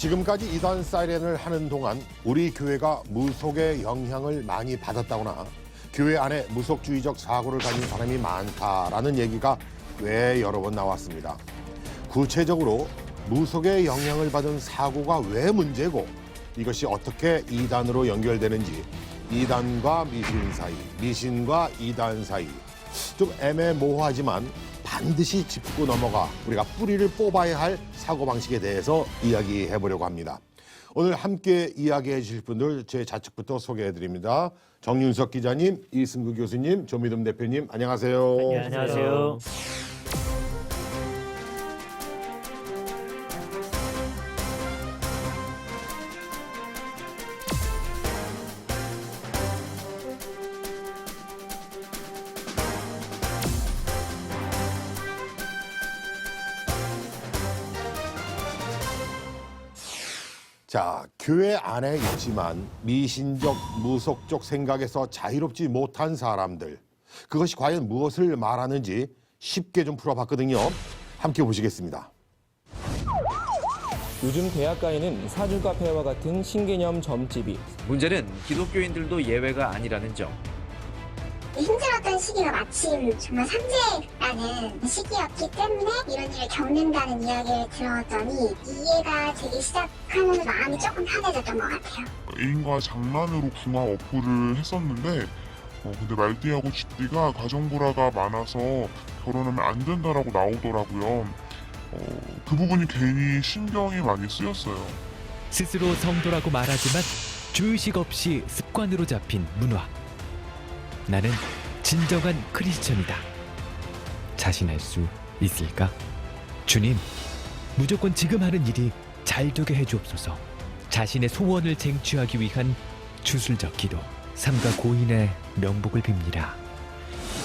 지금까지 이단 사이렌을 하는 동안 우리 교회가 무속의 영향을 많이 받았다거나 교회 안에 무속주의적 사고를 가진 사람이 많다라는 얘기가 꽤 여러 번 나왔습니다. 구체적으로 무속의 영향을 받은 사고가 왜 문제고 이것이 어떻게 이단으로 연결되는지, 이단과 미신 사이, 미신과 이단 사이, 좀 애매모호하지만 반드시 짚고 넘어가 우리가 뿌리를 뽑아야 할 사고방식에 대해서 이야기해 보려고 합니다. 오늘 함께 이야기해 주실 분들 제 좌측부터 소개해 드립니다. 정윤석 기자님, 이승구 교수님, 조미듬 대표님, 안녕하세요. 네, 안녕하세요. 자, 교회 안에 있지만 미신적, 무속적 생각에서 자유롭지 못한 사람들, 그것이 과연 무엇을 말하는지 쉽게 좀 풀어봤거든요. 함께 보시겠습니다. 요즘 대학가에는 사주 카페와 같은 신개념 점집이 문제는 기독교인들도 예외가 아니라는 점. 힘들었던 시기가 마침 정말 삼재라는 시기였기 때문에 이런 일을 겪는다는 이야기를 들었더니 이해가 되기 시작하면서 마음이 조금 편해졌던 것 같아요. 애인과 장난으로 궁합 어플을 했었는데 근데 말띠하고 쥐띠가 가정불화가 많아서 결혼하면 안 된다라고 나오더라고요. 그 부분이 괜히 신경이 많이 쓰였어요. 스스로 성도라고 말하지만 주의식 없이 습관으로 잡힌 문화. 나는 진정한 크리스천이다. 자신할 수 있을까? 주님, 무조건 지금 하는 일이 잘 되게 해주옵소서. 자신의 소원을 쟁취하기 위한 주술적 기도, 삼가 고인의 명복을 빕니다.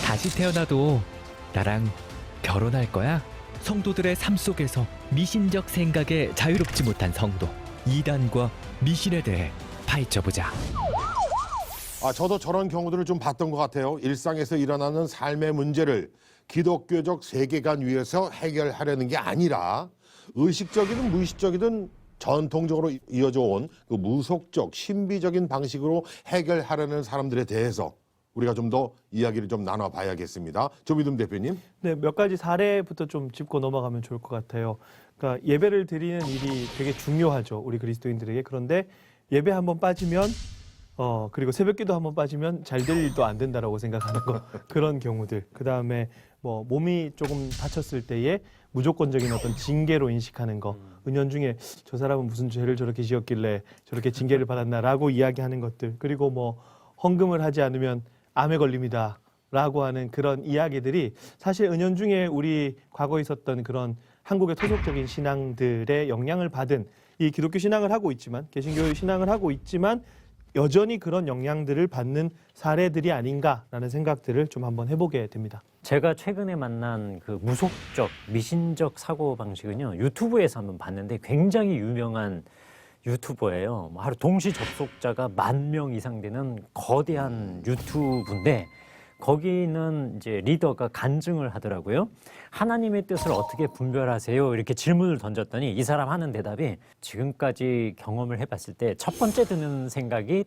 다시 태어나도 나랑 결혼할 거야? 성도들의 삶 속에서 미신적 생각에 자유롭지 못한 성도, 이단과 미신에 대해 파헤쳐보자. 저도 저런 경우들을 좀 봤던 것 같아요. 일상에서 일어나는 삶의 문제를 기독교적 세계관 위에서 해결하려는 게 아니라 의식적이든 무의식적이든 전통적으로 이어져 온 그 무속적, 신비적인 방식으로 해결하려는 사람들에 대해서 우리가 좀 더 이야기를 좀 나눠봐야겠습니다. 조미듬 대표님. 네, 몇 가지 사례부터 좀 짚고 넘어가면 좋을 것 같아요. 그러니까 예배를 드리는 일이 되게 중요하죠. 우리 그리스도인들에게. 그런데 예배 한번 빠지면 그리고 새벽기도 한번 빠지면 잘 될 일도 안 된다라고 생각하는 거 그런 경우들. 그다음에 뭐 몸이 조금 다쳤을 때에 무조건적인 어떤 징계로 인식하는 거. 은연중에 저 사람은 무슨 죄를 저렇게 지었길래 저렇게 징계를 받았나라고 이야기하는 것들. 그리고 뭐 헌금을 하지 않으면 암에 걸립니다라고 하는 그런 이야기들이 사실 은연중에 우리 과거에 있었던 그런 한국의 토속적인 신앙들의 영향을 받은 이 기독교 신앙을 하고 있지만 개신교 신앙을 하고 있지만 여전히 그런 영향들을 받는 사례들이 아닌가라는 생각들을 좀 한번 해보게 됩니다. 제가 최근에 만난 그 무속적, 미신적 사고방식은요, 유튜브에서 한번 봤는데 굉장히 유명한 유튜버예요. 하루 동시 접속자가 10,000명 이상 되는 거대한 유튜브인데 거기는 이제 리더가 간증을 하더라고요. 하나님의 뜻을 어떻게 분별하세요? 이렇게 질문을 던졌더니 이 사람 하는 대답이 지금까지 경험을 해봤을 때 첫 번째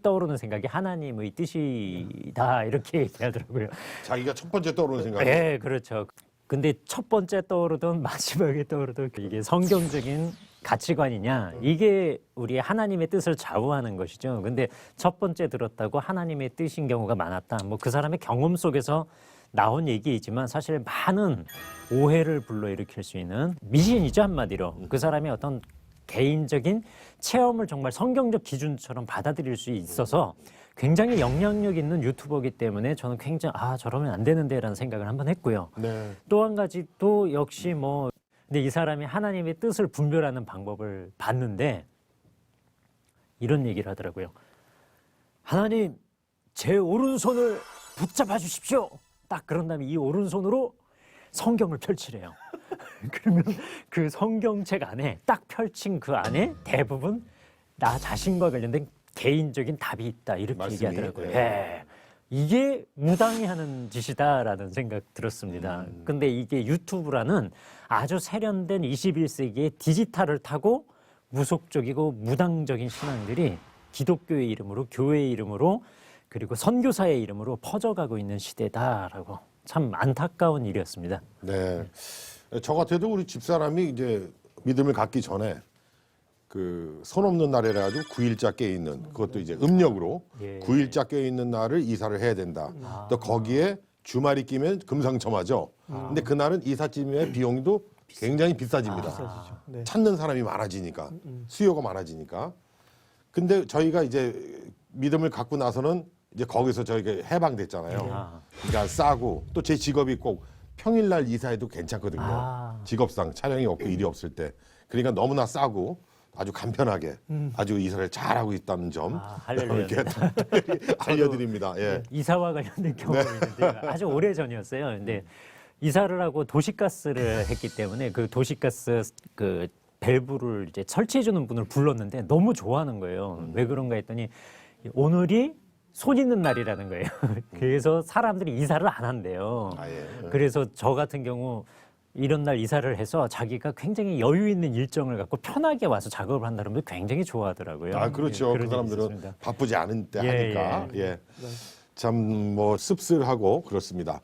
떠오르는 생각이 하나님의 뜻이다 이렇게 얘기하더라고요. 자기가 첫 번째 떠오르는 생각이. 네, 그렇죠. 근데 첫 번째 떠오르던 마지막에 떠오르던 이게 성경적인 가치관이냐 이게 우리 하나님의 뜻을 좌우하는 것이죠. 근데 첫 번째 들었다고 하나님의 뜻인 경우가 많았다. 뭐 그 사람의 경험 속에서 나온 얘기이지만 사실 많은 오해를 불러일으킬 수 있는 미신이죠, 한마디로. 그 사람의 어떤 개인적인 체험을 정말 성경적 기준처럼 받아들일 수 있어서 굉장히 영향력 있는 유튜버이기 때문에 저는 굉장히 저러면 안 되는데라는 생각을 한번 했고요. 네. 또 한 가지 또 역시 근데 이 사람이 하나님의 뜻을 분별하는 방법을 봤는데 이런 얘기를 하더라고요. 하나님, 제 오른손을 붙잡아 주십시오. 딱 그런 다음에 이 오른손으로 성경을 펼치래요. 그러면 그 성경책 안에 딱 펼친 그 안에 대부분 나 자신과 관련된 개인적인 답이 있다 이렇게 말씀이, 얘기하더라고요. 네. 예. 이게 무당이 하는 짓이다라는 생각 들었습니다. 근데 이게 유튜브라는 아주 세련된 21세기의 디지털을 타고 무속적이고 무당적인 신앙들이 기독교의 이름으로, 교회의 이름으로, 그리고 선교사의 이름으로 퍼져가고 있는 시대다라고 참 안타까운 일이었습니다. 네. 저 같아도 우리 집사람이 이제 믿음을 갖기 전에 그 손 없는 날이라 가지고 9일자 깨 있는 그것도 이제 음력으로 예. 9일자 깨 있는 날을 이사를 해야 된다. 또 거기에 주말이 끼면 금상첨화죠. 근데 그날은 이삿짐의 비용도 굉장히 비싸집니다. 비싸지죠. 네. 찾는 사람이 많아지니까 수요가 많아지니까. 근데 저희가 이제 믿음을 갖고 나서는 이제 거기서 저희가 해방됐잖아요. 아. 그러니까 싸고 또 제 직업이 꼭 평일날 이사해도 괜찮거든요. 아. 직업상 촬영이 없고 일이 없을 때. 그러니까 너무나 싸고 아주 간편하게 아주 이사를 잘하고 있다는 점 할렐루야. 이렇게 알려드립니다. 예. 이사와 관련된 경험이 있는데 아주 오래 전이었어요. 근데 이사를 하고 도시가스를 했기 때문에 그 도시가스 그 밸브를 이제 설치해 주는 분을 불렀는데 너무 좋아하는 거예요. 왜 그런가 했더니 오늘이 손 있는 날이라는 거예요. 그래서 사람들이 이사를 안 한대요. 아, 예. 그래서 저 같은 경우 이런 날 이사를 해서 자기가 굉장히 여유 있는 일정을 갖고 편하게 와서 작업을 한다는 걸 굉장히 좋아하더라고요. 아, 그렇죠. 예, 그 그런 일이 사람들은 있었습니다. 바쁘지 않은 때 예, 하니까. 예. 참 뭐 씁쓸하고 그렇습니다.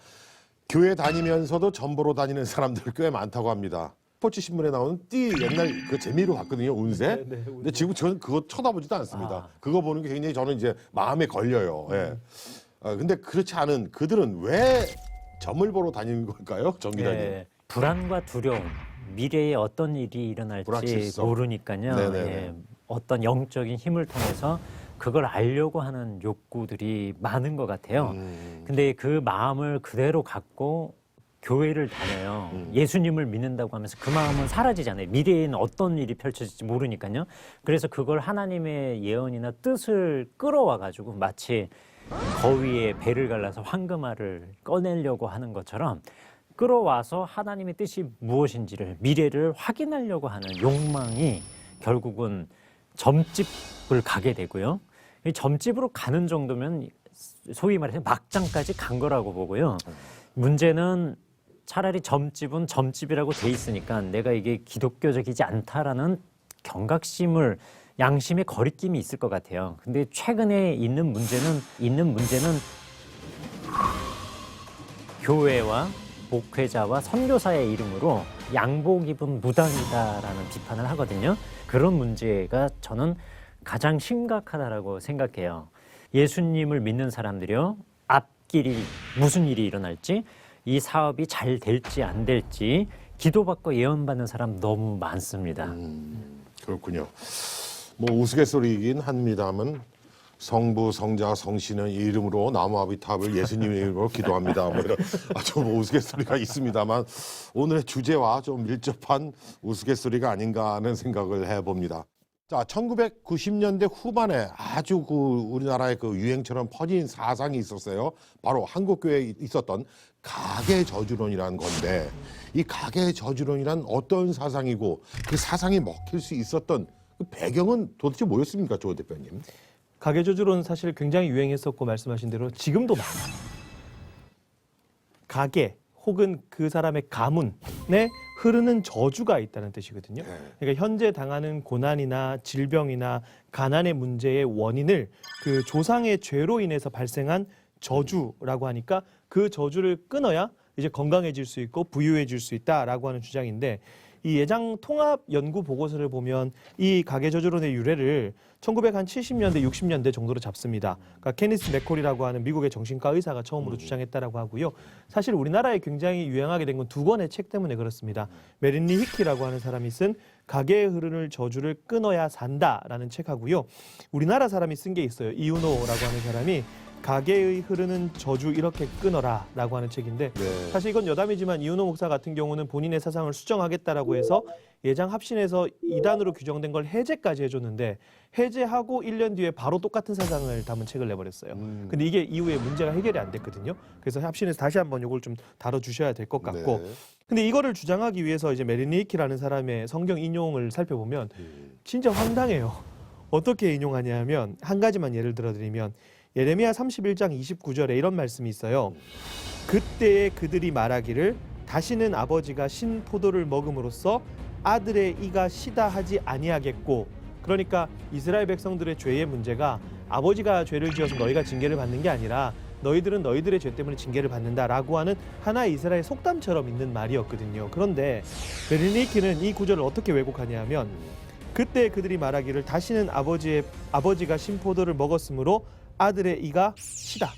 교회 다니면서도 전보로 다니는 사람들 꽤 많다고 합니다. 스포츠 신문에 나오는 띠 옛날 그 재미로 봤거든요. 운세. 네, 운세. 근데 지금 저는 그거 쳐다보지도 않습니다. 아. 그거 보는 게 굉장히 저는 이제 마음에 걸려요. 예. 근데 그렇지 않은 그들은 왜 점을 보러 다니는 걸까요, 정 기자님? 예, 불안과 두려움, 미래에 어떤 일이 일어날지 불확실성. 모르니까요. 네네네. 예, 어떤 영적인 힘을 통해서 그걸 알려고 하는 욕구들이 많은 것 같아요. 근데 그 마음을 그대로 갖고 교회를 다녀요. 예수님을 믿는다고 하면서 그 마음은 사라지잖아요. 미래에는 어떤 일이 펼쳐질지 모르니까요. 그래서 그걸 하나님의 예언이나 뜻을 끌어와 가지고 마치 거위에 배를 갈라서 황금알을 꺼내려고 하는 것처럼 끌어와서 하나님의 뜻이 무엇인지를 미래를 확인하려고 하는 욕망이 결국은 점집을 가게 되고요. 이 점집으로 가는 정도면 소위 말해서 막장까지 간 거라고 보고요. 문제는 차라리 점집은 점집이라고 돼 있으니까 내가 이게 기독교적이지 않다라는 경각심을 양심의 거리낌이 있을 것 같아요. 근데 최근에 있는 문제는 교회와 목회자와 선교사의 이름으로 양복 입은 무당이다라는 비판을 하거든요. 그런 문제가 저는 가장 심각하다라고 생각해요. 예수님을 믿는 사람들이요. 앞길이 무슨 일이 일어날지, 이 사업이 잘 될지 안 될지 기도받고 예언받는 사람 너무 많습니다. 그렇군요. 뭐 우스갯소리이긴 합니다만 성부, 성자, 성신은 이 이름으로 나무아비탑을 예수님의 이름으로 기도합니다. 뭐 이런 아주 뭐 우스갯소리가 있습니다만 오늘의 주제와 좀 밀접한 우스갯소리가 아닌가 하는 생각을 해봅니다. 자, 1990년대 후반에 아주 그 우리나라의 그 유행처럼 퍼진 사상이 있었어요. 바로 한국교회에 있었던 가계 저주론이라는 건데 이 가계 저주론이란 어떤 사상이고 그 사상이 먹힐 수 있었던 그 배경은 도대체 뭐였습니까, 조 대표님? 가계저주론 사실 굉장히 유행했었고 말씀하신 대로 지금도 많아요. 가계 혹은 그 사람의 가문에 흐르는 저주가 있다는 뜻이거든요. 그러니까 현재 당하는 고난이나 질병이나 가난의 문제의 원인을 그 조상의 죄로 인해서 발생한 저주라고 하니까 그 저주를 끊어야 이제 건강해질 수 있고 부유해질 수 있다라고 하는 주장인데 이 예장 통합 연구 보고서를 보면 이 가계 저주론의 유래를 1970년대, 60년대 정도로 잡습니다. 그러니까 케니스 맥콜이라고 하는 미국의 정신과 의사가 처음으로 주장했다라고 하고요. 사실 우리나라에 굉장히 유행하게 된 건 두 권의 책 때문에 그렇습니다. 메린리 히키라고 하는 사람이 쓴 가계의 흐르는 저주를 끊어야 산다라는 책하고요. 우리나라 사람이 쓴 게 있어요. 이윤호라고 하는 사람이 가계의 흐르는 저주 이렇게 끊어라 라고 하는 책인데 네. 사실 이건 여담이지만 이윤호 목사 같은 경우는 본인의 사상을 수정하겠다라고 해서 예장 합신에서 이단으로 규정된 걸 해제까지 해줬는데 해제하고 1년 뒤에 바로 똑같은 사상을 담은 책을 내버렸어요. 근데 이게 이후에 문제가 해결이 안 됐거든요. 그래서 합신에서 다시 한번 이걸 좀 다뤄주셔야 될 것 같고 네. 근데 이거를 주장하기 위해서 이제 메리니키라는 사람의 성경 인용을 살펴보면 진짜 황당해요. 어떻게 인용하냐면 한 가지만 예를 들어드리면 예레미야 31장 29절에 이런 말씀이 있어요. 그때에 그들이 말하기를 다시는 아버지가 신 포도를 먹음으로써 아들의 이가 시다 하지 아니하겠고, 그러니까 이스라엘 백성들의 죄의 문제가 아버지가 죄를 지어서 너희가 징계를 받는 게 아니라 너희들은 너희들의 죄 때문에 징계를 받는다라고 하는 하나의 이스라엘 속담처럼 있는 말이었거든요. 그런데 베르니키는 이 구절을 어떻게 왜곡하냐면, 그때 그들이 말하기를 다시는 아버지가 신포도를 먹었으므로 아들의 이가 시다,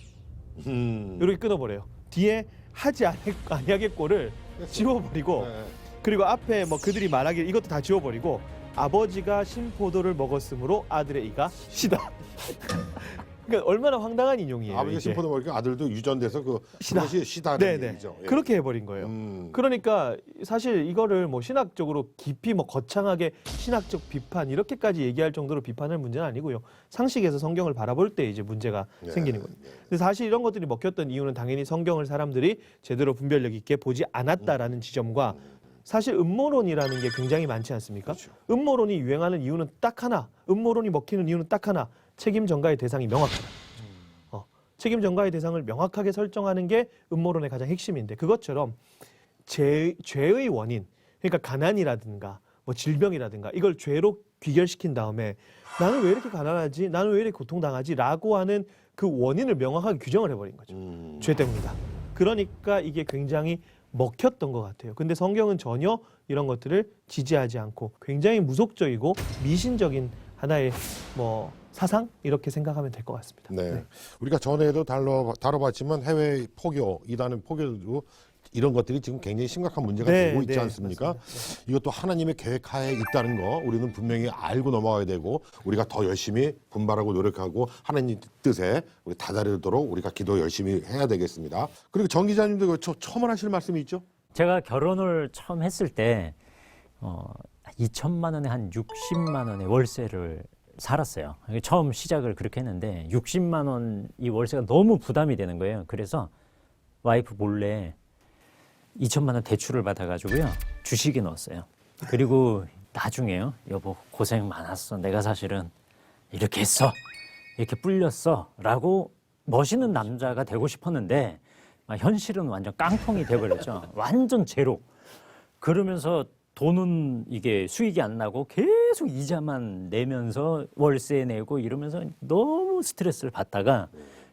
이렇게 끊어버려요. 뒤에 하지 아니하겠고를 지워버리고, 네. 그리고 앞에 뭐 그들이 말하기를 이것도 다 지워버리고, 아버지가 신포도를 먹었으므로 아들의 이가 시다. 그러니까 얼마나 황당한 인용이에요. 아버지가 이게. 심포도 먹으니까 아들도 유전돼서 시다. 그것이 시다는 네네. 얘기죠. 예. 그렇게 해버린 거예요. 그러니까 사실 이거를 뭐 신학적으로 깊이 뭐 거창하게 신학적 비판 이렇게까지 얘기할 정도로 비판할 문제는 아니고요. 상식에서 성경을 바라볼 때 이제 문제가 네. 생기는 거예요. 근데 사실 이런 것들이 먹혔던 이유는 당연히 성경을 사람들이 제대로 분별력 있게 보지 않았다라는 지점과, 사실 음모론이라는 게 굉장히 많지 않습니까? 그렇죠. 음모론이 유행하는 이유는 딱 하나, 음모론이 먹히는 이유는 딱 하나, 책임 전가의 대상이 명확하다. 책임 전가의 대상을 명확하게 설정하는 게 음모론의 가장 핵심인데, 그것처럼 죄의 원인, 그러니까 가난이라든가 뭐 질병이라든가 이걸 죄로 귀결시킨 다음에 나는 왜 이렇게 가난하지? 나는 왜 이렇게 고통당하지? 라고 하는 그 원인을 명확하게 규정을 해버린 거죠. 죄 때문이다. 그러니까 이게 굉장히 먹혔던 것 같아요. 근데 성경은 전혀 이런 것들을 지지하지 않고 굉장히 무속적이고 미신적인 하나의 뭐 사상, 이렇게 생각하면 될 것 같습니다. 네. 우리가 전에도 다뤄봤지만 해외 포교, 이단은 포교도 이런 것들이 지금 굉장히 심각한 문제가 네, 되고 있지 네, 않습니까? 맞습니다. 이것도 하나님의 계획하에 있다는 거 우리는 분명히 알고 넘어가야 되고, 우리가 더 열심히 분발하고 노력하고 하나님 뜻에 우리 다다르도록 우리가 기도 열심히 해야 되겠습니다. 그리고 정 기자님도 처음 하실 말씀이 있죠? 제가 결혼을 처음 했을 때 2천만 원에 한 60만 원의 월세를 살았어요. 처음 시작을 그렇게 했는데 60만 원 이 월세가 너무 부담이 되는 거예요. 그래서 와이프 몰래 2천만 원 대출을 받아가지고요, 주식에 넣었어요. 그리고 나중에요, 여보 고생 많았어. 내가 사실은 이렇게 했어, 이렇게 불렸어 라고 멋있는 남자가 되고 싶었는데 현실은 완전 깡통이 돼버렸죠. 완전 제로. 그러면서 돈은 이게 수익이 안 나고 계속 이자만 내면서 월세 내고 이러면서 너무 스트레스를 받다가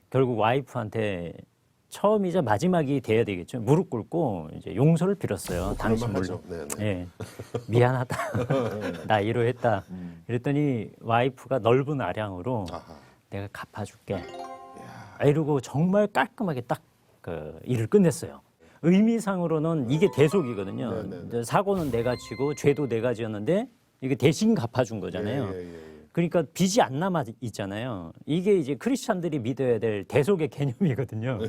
결국 와이프한테 처음이자 마지막이 돼야 되겠죠. 무릎 꿇고 이제 용서를 빌었어요. 당신 몰래. 예, 미안하다. 나 이러했다. 그랬더니 와이프가 넓은 아량으로 내가 갚아줄게. 이러고 정말 깔끔하게 딱 그 일을 끝냈어요. 의미상으로는 이게 대속이거든요. 네네네. 사고는 내가 치고 죄도 내가 지었는데 이게 대신 갚아준 거잖아요. 예. 그러니까 빚이 안 남아 있잖아요. 이게 이제 크리스찬들이 믿어야 될 대속의 개념이거든요.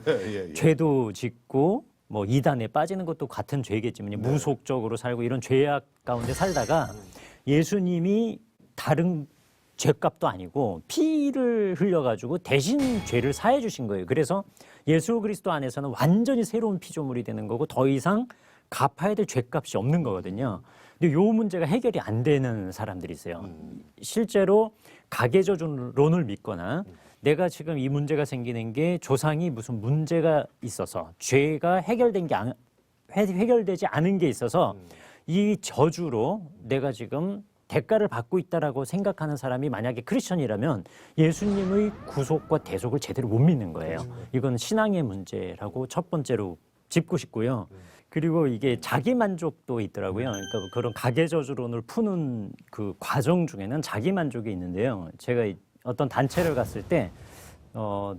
죄도 짓고 뭐 이단에 빠지는 것도 같은 죄겠지만 무속적으로 살고 이런 죄악 가운데 살다가 예수님이 다른 죄값도 아니고 피를 흘려가지고 대신 죄를 사해 주신 거예요. 그래서 예수 그리스도 안에서는 완전히 새로운 피조물이 되는 거고 더 이상 갚아야 될 죄값이 없는 거거든요. 근데 요 문제가 해결이 안 되는 사람들이 있어요. 실제로 가계저주론을 믿거나 내가 지금 이 문제가 생기는 게 조상이 무슨 문제가 있어서 죄가 해결되지 않은 게 있어서 이 저주로 내가 지금 대가를 받고 있다라고 생각하는 사람이 만약에 크리스천이라면 예수님의 구속과 대속을 제대로 못 믿는 거예요. 이건 신앙의 문제라고 첫 번째로 짚고 싶고요. 그리고 이게 자기 만족도 있더라고요. 그러니까 그런 가계저주론을 푸는 그 과정 중에는 자기 만족이 있는데요. 제가 어떤 단체를 갔을 때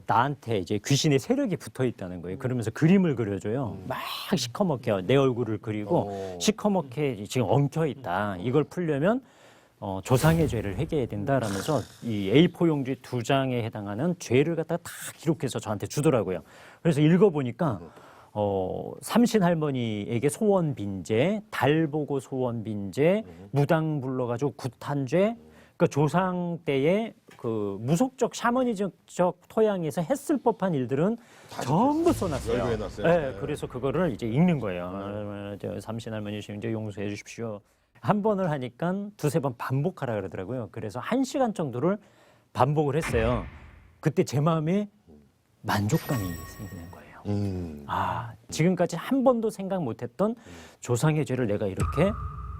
나한테 이제 귀신의 세력이 붙어 있다는 거예요. 그러면서 그림을 그려줘요. 막 시커멓게 내 얼굴을 그리고 시커멓게 지금 엉켜 있다. 이걸 풀려면 조상의 죄를 회개해야 된다라면서 이 A4 용지 2장에 해당하는 죄를 갖다가 다 기록해서 저한테 주더라고요. 그래서 읽어보니까 삼신 할머니에게 소원 빈죄, 달 보고 소원 빈죄, 무당 불러가지고 굿한죄, 그러니까 조상 때의 그 무속적 샤머니즘적 토양에서 했을 법한 일들은 전부 써놨어요. 열거해놨어요. 네, 그래서 그거를 이제 읽는 거예요. 삼신 할머니 이제 용서해 주십시오. 한 번을 하니까 2-3번 반복하라 그러더라고요. 그래서 1시간 정도를 반복을 했어요. 그때 제 마음에 만족감이 생기는 거예요. 아, 지금까지 한 번도 생각 못했던 조상의 죄를 내가 이렇게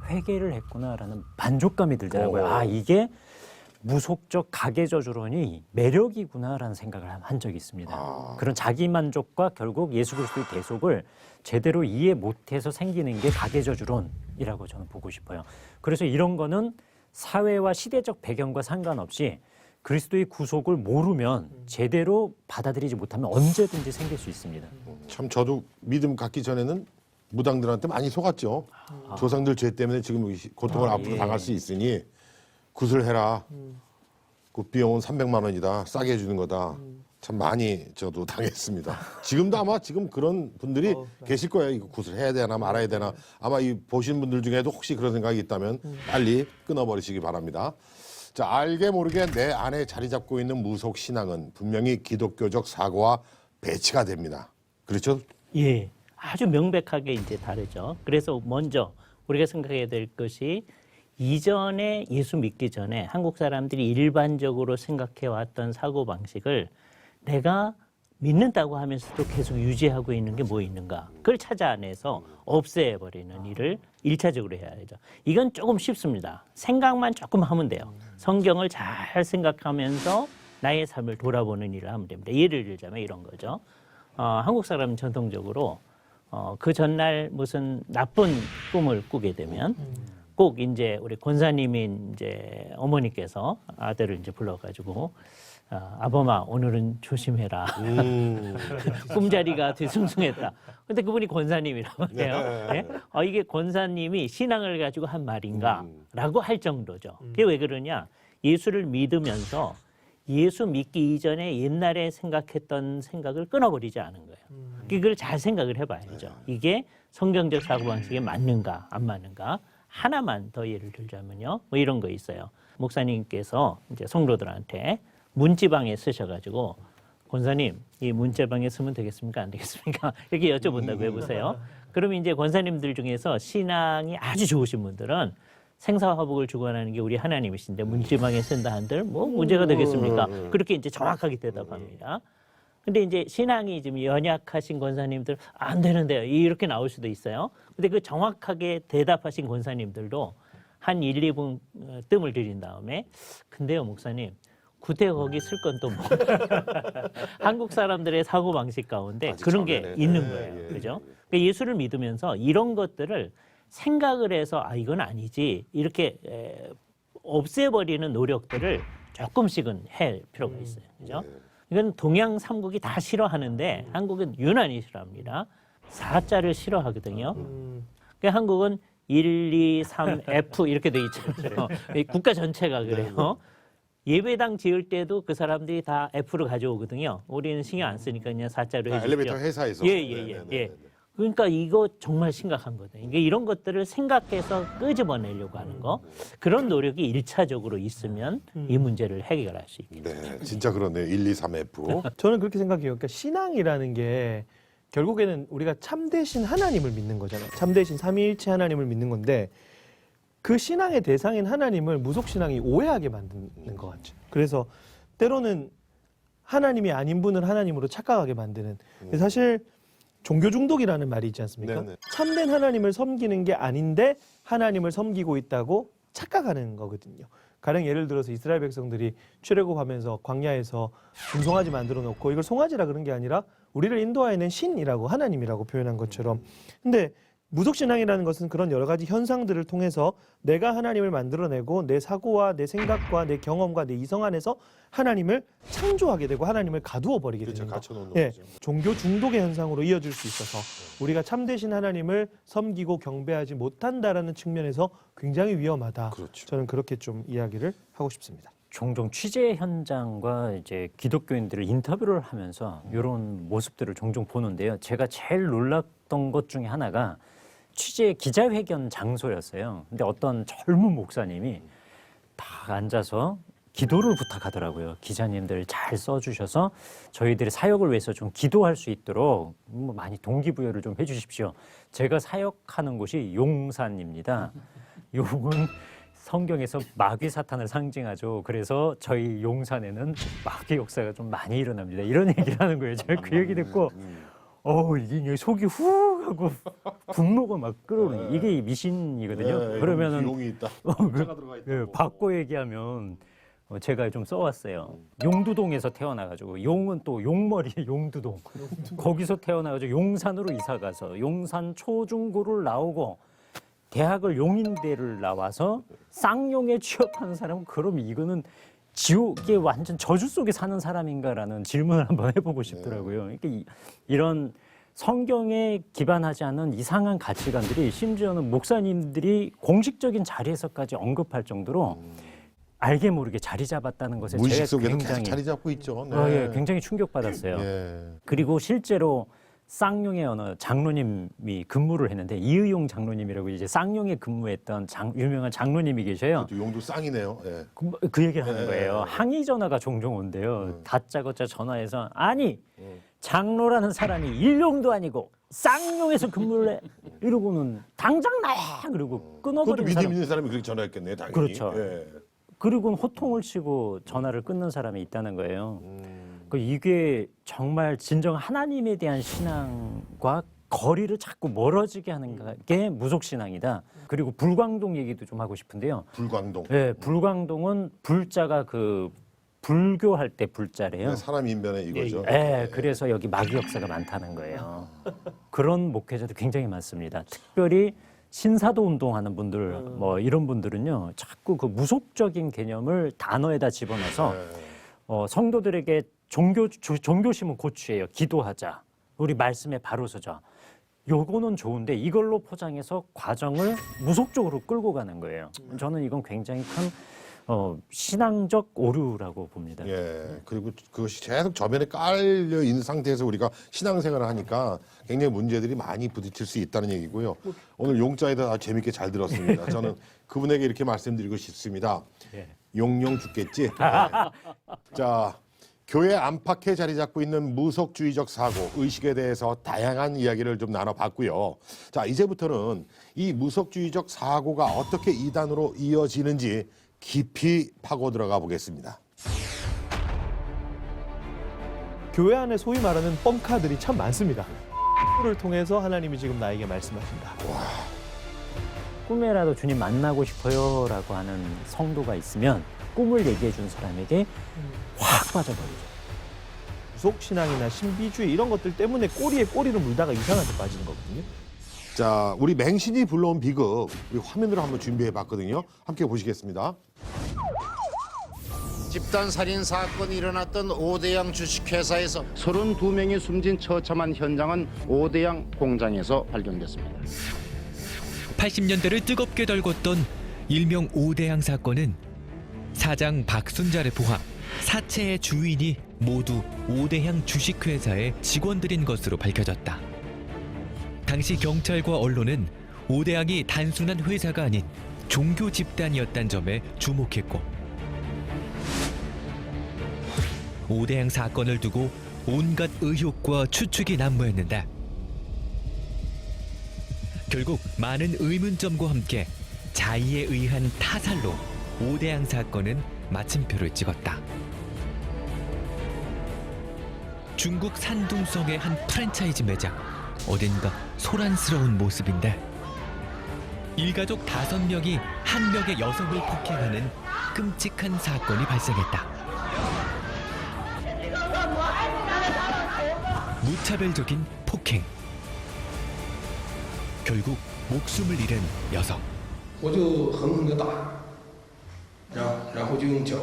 회개를 했구나라는 만족감이 들더라고요. 아, 이게 무속적 가계저주론이 매력이구나라는 생각을 한 적이 있습니다. 그런 자기 만족과 결국 예수 그리스도의 대속을 제대로 이해 못해서 생기는 게 가계저주론이라고 저는 보고 싶어요. 그래서 이런 거는 사회와 시대적 배경과 상관없이 그리스도의 구속을 모르면 제대로 받아들이지 못하면 언제든지 생길 수 있습니다. 참 저도 믿음 갖기 전에는 무당들한테 많이 속았죠. 조상들 죄 때문에 지금 이 고통을 앞으로 예. 당할 수 있으니 구슬해라. 그 비용은 300만 원이다. 싸게 해주는 거다. 참 많이 저도 당했습니다. 지금도 아마 지금 그런 분들이 계실 거예요. 이거 구슬해야 되나 말아야 되나. 아마 이 보신 분들 중에도 혹시 그런 생각이 있다면 빨리 끊어버리시기 바랍니다. 자, 알게 모르게 내 안에 자리 잡고 있는 무속 신앙은 분명히 기독교적 사고와 배치가 됩니다. 그렇죠? 예, 아주 명백하게 이제 다르죠. 그래서 먼저 우리가 생각해야 될 것이 이전에 예수 믿기 전에 한국 사람들이 일반적으로 생각해 왔던 사고 방식을 내가 믿는다고 하면서도 계속 유지하고 있는 게 뭐 있는가? 그걸 찾아내서 없애버리는 일을 일차적으로 해야 되죠. 이건 조금 쉽습니다. 생각만 조금 하면 돼요. 성경을 잘 생각하면서 나의 삶을 돌아보는 일을 하면 됩니다. 예를 들자면 이런 거죠. 한국 사람은 전통적으로 그 전날 무슨 나쁜 꿈을 꾸게 되면 꼭 이제 우리 권사님이 이제 어머니께서 아들을 이제 불러가지고 아범아 오늘은 조심해라. 꿈자리가 뒤숭숭했다. 근데 그분이 권사님이라고 해요. 네? 이게 권사님이 신앙을 가지고 한 말인가라고 할 정도죠. 그게 왜 그러냐? 예수를 믿으면서 예수 믿기 이전에 옛날에 생각했던 생각을 끊어버리지 않은 거예요. 이걸 잘 생각을 해봐야죠. 이게 성경적 사고방식에 맞는가 안 맞는가. 하나만 더 예를 들자면요. 뭐 이런 거 있어요. 목사님께서 이제 성도들한테 문지방에 쓰셔가지고 권사님 이 문지방에 쓰면 되겠습니까 안 되겠습니까 이렇게 여쭤본다고 해보세요. 그러면 이제 권사님들 중에서 신앙이 아주 좋으신 분들은 생사화복을 주관하는 게 우리 하나님이신데 문지방에 쓴다 한들 뭐 문제가 되겠습니까? 그렇게 이제 정확하게 대답합니다. 근데 이제 신앙이 좀 연약하신 권사님들 안 되는데요 이렇게 나올 수도 있어요. 근데 그 정확하게 대답하신 권사님들도 한 1, 2분 뜸을 들인 다음에 근데요 목사님 구태 거기 쓸 건 또 뭐 한국 사람들의 사고 방식 가운데 그런 게 있는 거예요. 그죠? 그러니까 예수를 믿으면서 이런 것들을 생각을 해서 아 이건 아니지 이렇게 없애버리는 노력들을 조금씩은 할 필요가 있어요. 그죠? 이건 동양 3국이 다 싫어하는데 한국은 유난히 싫어합니다. 4자를 싫어하거든요. 그러니까 한국은 1, 2, 3, F 이렇게 돼 있잖아요. 국가 전체가 그래요. 예배당 지을 때도 그 사람들이 다 F를 가져오거든요. 우리는 신경 안 쓰니까 그냥 4자로 해주죠. 엘리베이터 회사에서. 예. 그러니까 이거 정말 심각한 거다. 이게 이런 것들을 생각해서 끄집어내려고 하는 거. 그런 노력이 일차적으로 있으면 이 문제를 해결할 수 있겠죠. 네, 진짜 그러네요. 1, 2, 3F. 저는 그렇게 생각해요. 그러니까 신앙이라는 게 결국에는 우리가 참되신 하나님을 믿는 거잖아요. 참되신 삼위일체 하나님을 믿는 건데 그 신앙의 대상인 하나님을 무속신앙이 오해하게 만드는 것 같죠. 그래서 때로는 하나님이 아닌 분을 하나님으로 착각하게 만드는. 사실 종교 중독이라는 말이 있지 않습니까? 네네. 참된 하나님을 섬기는 게 아닌데 하나님을 섬기고 있다고 착각하는 거거든요. 가령 예를 들어서 이스라엘 백성들이 출애굽하면서 광야에서 금송아지 만들어 놓고 이걸 송아지라 그런 게 아니라 우리를 인도하여낸 신이라고 하나님이라고 표현한 것처럼. 근데 무속신앙이라는 것은 그런 여러 가지 현상들을 통해서 내가 하나님을 만들어내고 내 사고와 내 생각과 내 경험과 내 이성 안에서 하나님을 창조하게 되고 하나님을 가두어 버리게 그렇죠. 되는 거. 갖춰놓는 예, 거죠. 종교 중독의 현상으로 이어질 수 있어서 우리가 참되신 하나님을 섬기고 경배하지 못한다라는 측면에서 굉장히 위험하다. 그렇죠. 저는 그렇게 좀 이야기를 하고 싶습니다. 종종 취재 현장과 이제 기독교인들을 인터뷰를 하면서 이런 모습들을 종종 보는데요. 제가 제일 놀랐던 것 중에 하나가 취재 기자회견 장소였어요. 근데 어떤 젊은 목사님이 다 앉아서 기도를 부탁하더라고요. 기자님들 잘 써주셔서 저희들의 사역을 위해서 좀 기도할 수 있도록 많이 동기부여를 좀 해주십시오. 제가 사역하는 곳이 용산입니다. 용은 성경에서 마귀 사탄을 상징하죠. 그래서 저희 용산에는 마귀 역사가 좀 많이 일어납니다. 이런 얘기를 하는 거예요. 제가 그 얘기 듣고 이게 속이 후 하고 분노가 막 끓어오르는 이게 미신이거든요. 그러면은 용이 있다. 바꿔 얘기하면 제가 좀 써왔어요. 용두동에서 태어나가지고 용은 또 용머리에 용두동. 거기서 태어나가지고 용산으로 이사가서 용산 초중고를 나오고 대학을 용인대를 나와서 쌍용에 취업하는 사람은 그럼 이거는 지옥에 완전 저주 속에 사는 사람인가라는 질문을 한번 해보고 싶더라고요. 그러니까 이런 성경에 기반하지 않은 이상한 가치관들이 심지어는 목사님들이 공식적인 자리에서까지 언급할 정도로 알게 모르게 자리 잡았다는 것에 무의식 제가 속에는 계속 굉장히 자리 잡고 있죠. 네. 예, 굉장히 충격받았어요. 예. 그리고 실제로 쌍용의 어느 장로님이 근무를 했는데 이의용 장로님이라고 이제 쌍용에 근무했던 유명한 장로님이 계셔요. 또 용도 쌍이네요. 예. 그 얘기를 하는 예. 거예요. 항의 전화가 종종 온대요. 다짜고짜 전화해서 아니 장로라는 사람이 일용도 아니고 쌍용에서 근무를 해 이러고는 당장 나와 그리고 그것도 끊어버리는 믿음 사람. 있는 사람이 그렇게 전화했겠네요. 당연히. 그렇죠. 예. 그리고는 호통을 치고 전화를 끊는 사람이 있다는 거예요. 이게 정말 진정 하나님에 대한 신앙과 거리를 자꾸 멀어지게 하는 게 무속신앙이다. 그리고 불광동 얘기도 좀 하고 싶은데요. 불광동. 네, 불광동은 불자가 그 불교할 때 불자래요. 사람 인변에 이거죠. 네, 그래서 여기 마귀 역사가 많다는 거예요. 그런 목회자도 굉장히 많습니다. 특별히 신사도 운동하는 분들, 뭐 이런 분들은요, 자꾸 그 무속적인 개념을 단어에다 집어넣어서 성도들에게 종교심은 고취해요. 기도하자. 우리 말씀에 바로 서자. 요거는 좋은데 이걸로 포장해서 과정을 무속적으로 끌고 가는 거예요. 저는 이건 굉장히 큰 신앙적 오류라고 봅니다. 예. 그리고 그것이 계속 저변에 깔려 있는 상태에서 우리가 신앙생활을 하니까 굉장히 문제들이 많이 부딪힐 수 있다는 얘기고요. 오늘 용자에다 아주 재밌게 잘 들었습니다. 저는 그분에게 이렇게 말씀드리고 싶습니다. 용용 죽겠지. 자, 교회 안팎에 자리 잡고 있는 무속주의적 사고, 의식에 대해서 다양한 이야기를 좀 나눠봤고요. 자, 이제부터는 이 무속주의적 사고가 어떻게 이단으로 이어지는지 깊이 파고 들어가 보겠습니다. 교회 안에 소위 말하는 뻥카들이 참 많습니다. 를 통해서 하나님이 지금 나에게 말씀하신다. 꿈에라도 주님 만나고 싶어요라고 하는 성도가 있으면 꿈을 얘기해 준 사람에게 확 빠져버리죠. 무속신앙이나 신비주의 이런 것들 때문에 꼬리에 꼬리를 물다가 이상한 데 빠지는 거거든요. 자, 우리 맹신이 불러온 비극 우리 화면으로 한번 준비해 봤거든요. 함께 보시겠습니다. 집단 살인 사건이 일어났던 오대양 주식회사에서 32명이 숨진 처참한 현장은 오대양 공장에서 발견됐습니다. 80년대를 뜨겁게 달궜던 일명 오대양 사건은 사장 박순자를 포함 사체의 주인이 모두 오대양 주식회사의 직원들인 것으로 밝혀졌다. 당시 경찰과 언론은 오대양이 단순한 회사가 아닌 종교 집단이었다는 점에 주목했고 오대양 사건을 두고 온갖 의혹과 추측이 난무했는데 결국 많은 의문점과 함께 자의에 의한 타살로 오대양 사건은 마침표를 찍었다. 중국 산둥성의 한 프랜차이즈 매장, 어딘가 소란스러운 모습인데 일가족 5명이 한 명의 여성을 폭행하는 끔찍한 사건이 발생했다. 무차별적인 폭행. 결국 목숨을 잃은 여성. 我就狠狠地打，然后就用脚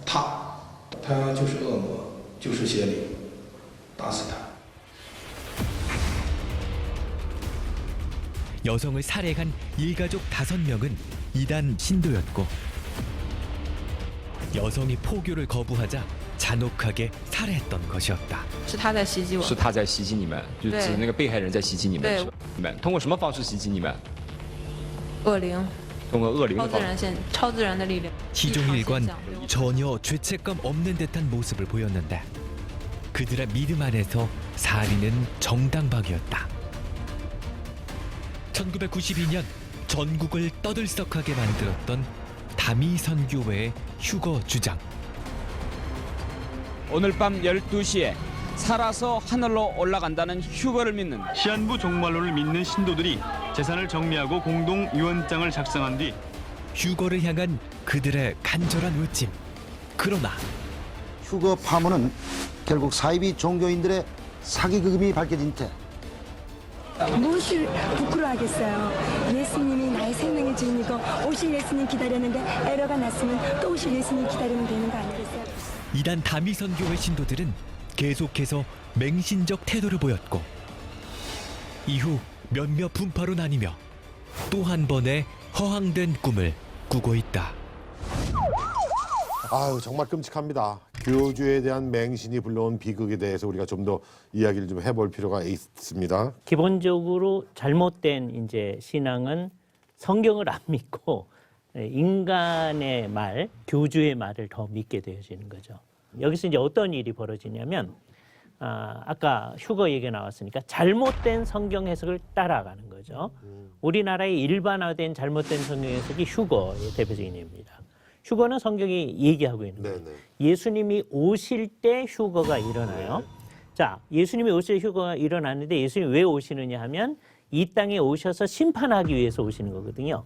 踏，他就是恶魔，就是邪灵，打死他。 여성을 살해한 일가족 5명은 이단 신도였고 여성이 포교를 거부하자 잔혹하게 살해했던 것이었다. 是他在袭击我，是他在袭击你们，就指那个被害人在袭击你们，对是吧？你们通过什么方式袭击你们？恶灵，通过恶灵的方式。超自然的力量。 시종일관 전혀 죄책감 없는 듯한 모습을 보였는데 그들의 믿음 안에서 살인은 정당방위였다. 1992년 전국을 떠들썩하게 만들었던 다미선교회의 휴거 주장. 오늘 밤 12시에 살아서 하늘로 올라간다는 휴거를 믿는 시한부 종말론을 믿는 신도들이 재산을 정리하고 공동 유언장을 작성한 뒤 휴거를 향한 그들의 간절한 외침. 그러나 휴거 파문은 결국 사이비 종교인들의 사기극임이 밝혀진 채 무엇을 부끄러워하겠어요. 예수님이 나의 생명의 주인이고 오실 예수님 기다렸는데 에러가 났으면 또 오실 예수님 기다리면 되는 거 아니겠어요? 이단 다미선교회 신도들은 계속해서 맹신적 태도를 보였고 이후 몇몇 분파로 나뉘며 또 한 번의 허황된 꿈을 꾸고 있다. 아유, 정말 끔찍합니다. 교주에 대한 맹신이 불러온 비극에 대해서 우리가 좀 더 이야기를 좀 해볼 필요가 있습니다. 기본적으로 잘못된 이제 신앙은 성경을 안 믿고 인간의 말, 교주의 말을 더 믿게 되어지는 거죠. 여기서 이제 어떤 일이 벌어지냐면 아까 휴거 얘기 나왔으니까 잘못된 성경 해석을 따라가는 거죠. 우리나라의 일반화된 잘못된 성경 해석이 휴거의 대표적인 예입니다. 휴거는 성경이 얘기하고 있는 거예요. 예수님이 오실 때 휴거가 일어나요. 자, 예수님이 오실 때 휴거가 일어났는데 예수님이 왜 오시느냐 하면 이 땅에 오셔서 심판하기 위해서 오시는 거거든요.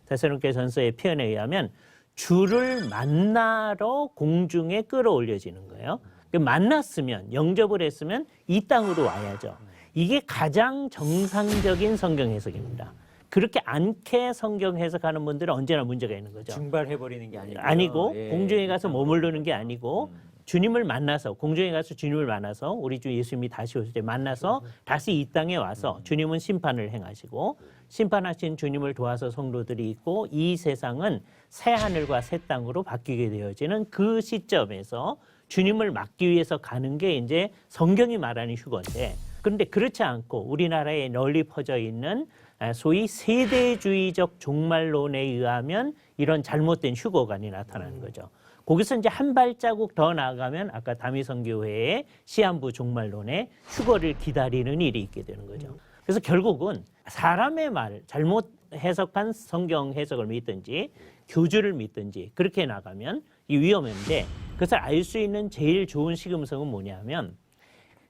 데살로니가 전서의 표현에 의하면 주를 만나러 공중에 끌어올려지는 거예요. 만났으면, 영접을 했으면 이 땅으로 와야죠. 이게 가장 정상적인 성경 해석입니다. 그렇게 않게 성경 해석하는 분들은 언제나 문제가 있는 거죠. 증발해버리는 게 아니고 예. 공중에 가서 머무르는 게 아니고 주님을 만나서 공중에 가서 주님을 만나서 우리 주 예수님이 다시 오실 때 만나서 다시 이 땅에 와서 주님은 심판을 행하시고 심판하신 주님을 도와서 성도들이 있고 이 세상은 새 하늘과 새 땅으로 바뀌게 되어지는 그 시점에서 주님을 맞기 위해서 가는 게 이제 성경이 말하는 휴거인데 그런데 그렇지 않고 우리나라에 널리 퍼져 있는 소위 세대주의적 종말론에 의하면 이런 잘못된 휴거관이 나타나는 거죠. 거기서 이제 한 발자국 더 나아가면 아까 다미선교회의 시한부 종말론에 휴거를 기다리는 일이 있게 되는 거죠. 그래서 결국은 사람의 말, 잘못 해석한 성경 해석을 믿든지 교주를 믿든지 그렇게 나가면 이 위험인데 그것을 알 수 있는 제일 좋은 시금석은 뭐냐면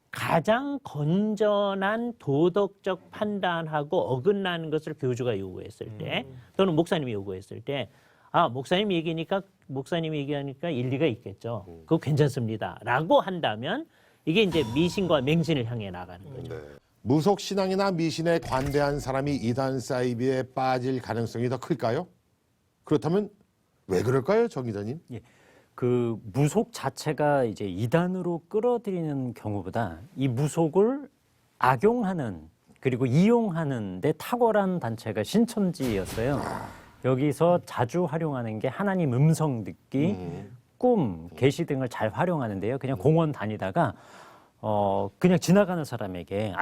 가장 건전한 도덕적 판단하고 어긋나는 것을 교주가 요구했을 때 또는 목사님이 요구했을 때 목사님 목사님이 얘기하니까 일리가 있겠죠. 그거 괜찮습니다. 라고 한다면 이게 이제 미신과 맹신을 향해 나가는 거죠. 무속 신앙이나 미신에 관대한 사람이 이단 사이비에 빠질 가능성이 더 클까요? 그렇다면 왜 그럴까요, 정 기자님? 예. 그 무속 자체가 이제 이단으로 끌어들이는 경우보다 이 무속을 악용하는 그리고 이용하는 데 탁월한 단체가 신천지였어요. 여기서 자주 활용하는 게 하나님 음성 듣기, 꿈, 계시 등을 잘 활용하는데요. 그냥 공원 다니다가 그냥 지나가는 사람에게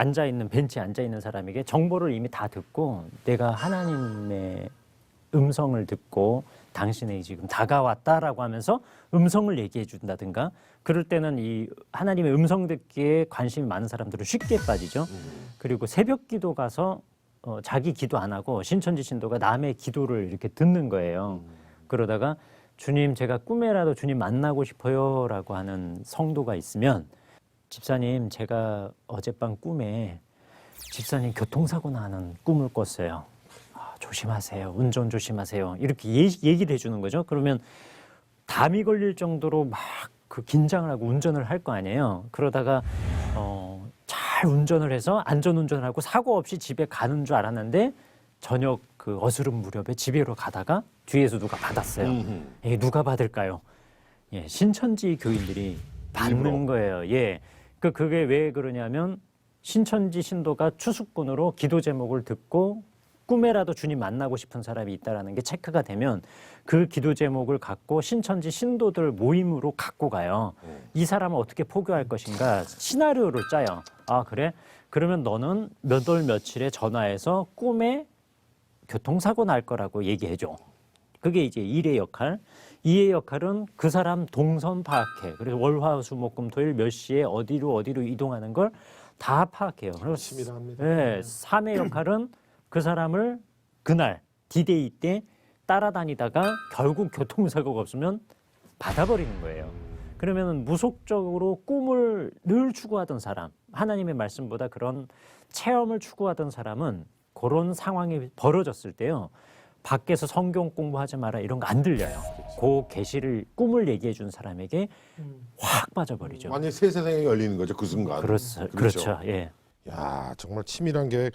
벤치에 앉아있는 사람에게 정보를 이미 다 듣고 내가 하나님의 음성을 듣고 당신에게 지금 다가왔다라고 하면서 음성을 얘기해 준다든가 그럴 때는 이 하나님의 음성 듣기에 관심이 많은 사람들은 쉽게 빠지죠. 그리고 새벽 기도 가서 자기 기도 안 하고 신천지 신도가 남의 기도를 이렇게 듣는 거예요. 그러다가 주님 제가 꿈에라도 주님 만나고 싶어요 라고 하는 성도가 있으면 집사님 제가 어젯밤 꿈에 집사님 교통사고 나는 꿈을 꿨어요. 조심하세요. 운전 조심하세요. 이렇게 얘기를 해주는 거죠. 그러면 담이 걸릴 정도로 막 그 긴장을 하고 운전을 할 거 아니에요. 그러다가 잘 운전을 해서 안전운전을 하고 사고 없이 집에 가는 줄 알았는데 저녁 그 어스름 무렵에 집에로 가다가 뒤에서 누가 받았어요. 이게 누가 받을까요? 예, 신천지 교인들이 받는 거예요. 예, 그게 왜 그러냐면 신천지 신도가 추수꾼으로 기도 제목을 듣고 꿈에라도 주님 만나고 싶은 사람이 있다는 게 체크가 되면 그 기도 제목을 갖고 신천지 신도들 모임으로 갖고 가요. 이 사람을 어떻게 포교할 것인가 시나리오를 짜요. 그래? 그러면 너는 몇 월 며칠에 전화해서 꿈에 교통사고 날 거라고 얘기해줘. 그게 이제 1의 역할. 2의 역할은 그 사람 동선 파악해. 그래서 월화수목금토일 몇 시에 어디로 이동하는 걸 다 파악해요. 열심히 합니다. 네, 3의 역할은 그 사람을 그날 D-Day 때 따라다니다가 결국 교통사고가 없으면 받아버리는 거예요. 그러면 무속적으로 꿈을 늘 추구하던 사람, 하나님의 말씀보다 그런 체험을 추구하던 사람은 그런 상황이 벌어졌을 때요. 밖에서 성경 공부하지 마라 이런 거 안 들려요. 그 계시를 꿈을 얘기해 준 사람에게 확 빠져버리죠. 완전히 새 세상이 열리는 거죠 그 순간. 그렇죠. 예. 야 정말 치밀한 계획.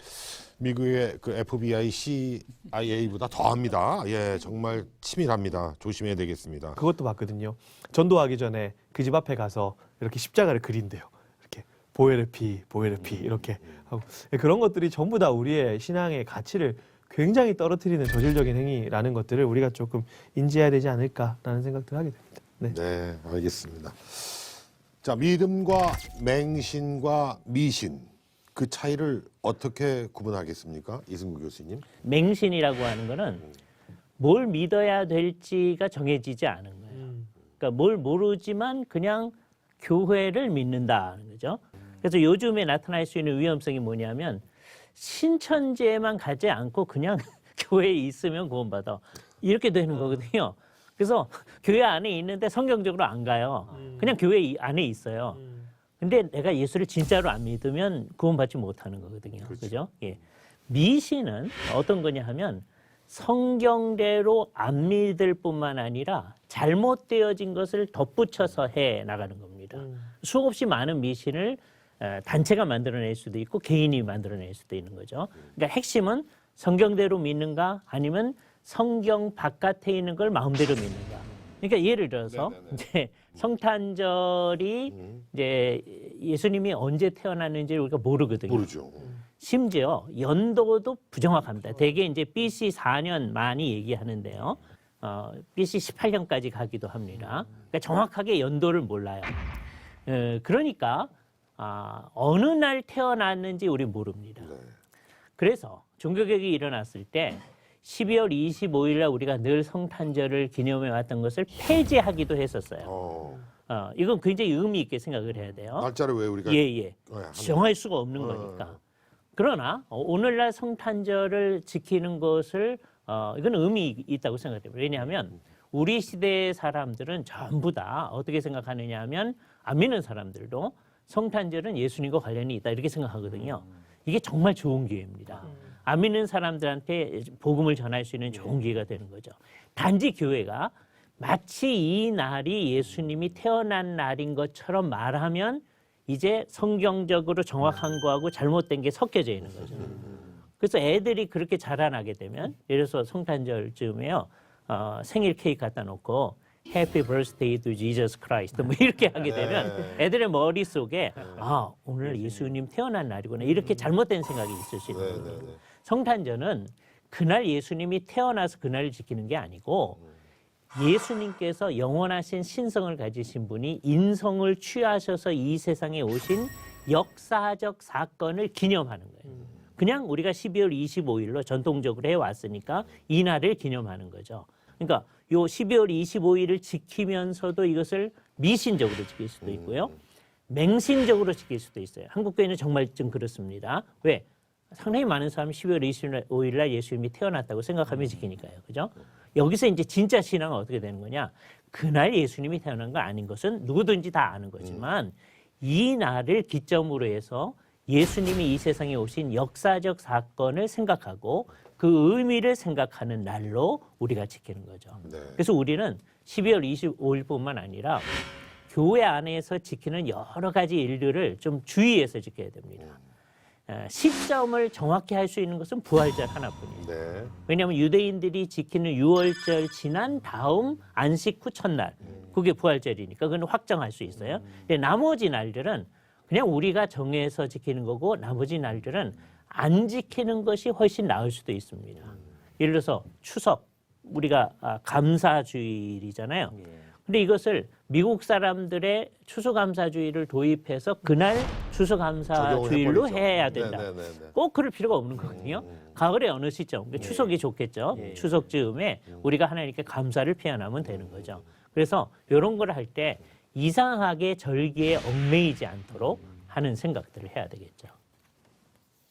미국의 그 FBI, CIA보다 더합니다. 예, 정말 치밀합니다. 조심해야 되겠습니다. 그것도 봤거든요. 전도하기 전에 그 집 앞에 가서 이렇게 십자가를 그린대요. 이렇게 보헤르피 이렇게 하고 그런 것들이 전부 다 우리의 신앙의 가치를 굉장히 떨어뜨리는 저질적인 행위라는 것들을 우리가 조금 인지해야 되지 않을까라는 생각도 하게 됩니다. 네, 네 알겠습니다. 자, 믿음과 맹신과 미신 그 차이를 어떻게 구분하겠습니까? 이승구 교수님. 맹신이라고 하는 거는 뭘 믿어야 될지가 정해지지 않은 거예요. 그러니까 뭘 모르지만 그냥 교회를 믿는다는 거죠. 그래서 요즘에 나타날 수 있는 위험성이 뭐냐면 신천지에만 가지 않고 그냥 교회에 있으면 구원받아. 이렇게 되는 거거든요. 그래서 교회 안에 있는데 성경적으로 안 가요. 그냥 교회 안에 있어요. 근데 내가 예수를 진짜로 안 믿으면 구원받지 못하는 거거든요. 그죠? 예. 미신은 어떤 거냐 하면 성경대로 안 믿을 뿐만 아니라 잘못되어진 것을 덧붙여서 해 나가는 겁니다. 수없이 많은 미신을 단체가 만들어낼 수도 있고 개인이 만들어낼 수도 있는 거죠. 그러니까 핵심은 성경대로 믿는가 아니면 성경 바깥에 있는 걸 마음대로 믿는가. 그러니까 예를 들어서 이제 성탄절이 이제 예수님이 언제 태어났는지 우리가 모르거든요. 모르죠. 심지어 연도도 부정확합니다. 대개 이제 BC 4년 많이 얘기하는데요. BC 18년까지 가기도 합니다. 그러니까 정확하게 연도를 몰라요. 그러니까 어느 날 태어났는지 우리 모릅니다. 그래서 종교개혁이 일어났을 때 12월 25일 날 우리가 늘 성탄절을 기념해 왔던 것을 폐지하기도 했었어요. 이건 굉장히 의미 있게 생각을 해야 돼요. 날짜를 왜 우리가 정할 수가 없는 거니까. 그러나 오늘날 성탄절을 지키는 것을 이건 의미 있다고 생각해요. 왜냐하면 우리 시대의 사람들은 전부 다 어떻게 생각하느냐 하면 안 믿는 사람들도 성탄절은 예수님과 관련이 있다 이렇게 생각하거든요. 이게 정말 좋은 기회입니다. 안 믿는 사람들한테 복음을 전할 수 있는 좋은 기회가 되는 거죠. 단지 교회가 마치 이 날이 예수님이 태어난 날인 것처럼 말하면 이제 성경적으로 정확한 거하고 잘못된 게 섞여져 있는 거죠. 그래서 애들이 그렇게 자라나게 되면 예를 들어서 성탄절쯤에요. 생일 케이크 갖다 놓고 Happy birthday to Jesus Christ 뭐 이렇게 하게 되면 애들의 머릿속에 오늘 예수님 태어난 날이구나 이렇게 잘못된 생각이 있을 수 있는 거예요. 성탄절은 그날 예수님이 태어나서 그날을 지키는 게 아니고 예수님께서 영원하신 신성을 가지신 분이 인성을 취하셔서 이 세상에 오신 역사적 사건을 기념하는 거예요. 그냥 우리가 12월 25일로 전통적으로 해왔으니까 이 날을 기념하는 거죠. 그러니까 요 12월 25일을 지키면서도 이것을 미신적으로 지킬 수도 있고요. 맹신적으로 지킬 수도 있어요. 한국교회는 정말 좀 그렇습니다. 왜? 상당히 많은 사람이 12월 25일 날 예수님이 태어났다고 생각하며 지키니까요. 그죠? 여기서 이제 진짜 신앙은 어떻게 되는 거냐? 그날 예수님이 태어난 거 아닌 것은 누구든지 다 아는 거지만 이 날을 기점으로 해서 예수님이 이 세상에 오신 역사적 사건을 생각하고 그 의미를 생각하는 날로 우리가 지키는 거죠. 그래서 우리는 12월 25일뿐만 아니라 교회 안에서 지키는 여러 가지 일들을 좀 주의해서 지켜야 됩니다. 시점을 정확히 할 수 있는 것은 부활절 하나뿐이에요. 왜냐하면 유대인들이 지키는 유월절 지난 다음 안식 후 첫날 그게 부활절이니까 그건 확정할 수 있어요. 근데 나머지 날들은 그냥 우리가 정해서 지키는 거고 나머지 날들은 안 지키는 것이 훨씬 나을 수도 있습니다. 예를 들어서 추석 우리가 감사주일이잖아요. 근데 이것을 미국 사람들의 추수감사주의를 도입해서 그날 추수감사주일로 해야 된다. 꼭 그럴 필요가 없는 거거든요. 가을에 어느 시점, 추석이 좋겠죠. 추석 즈음에 우리가 하나님께 감사를 표현하면 되는 거죠. 그래서 이런 걸 할 때 이상하게 절기에 얽매이지 않도록 하는 생각들을 해야 되겠죠.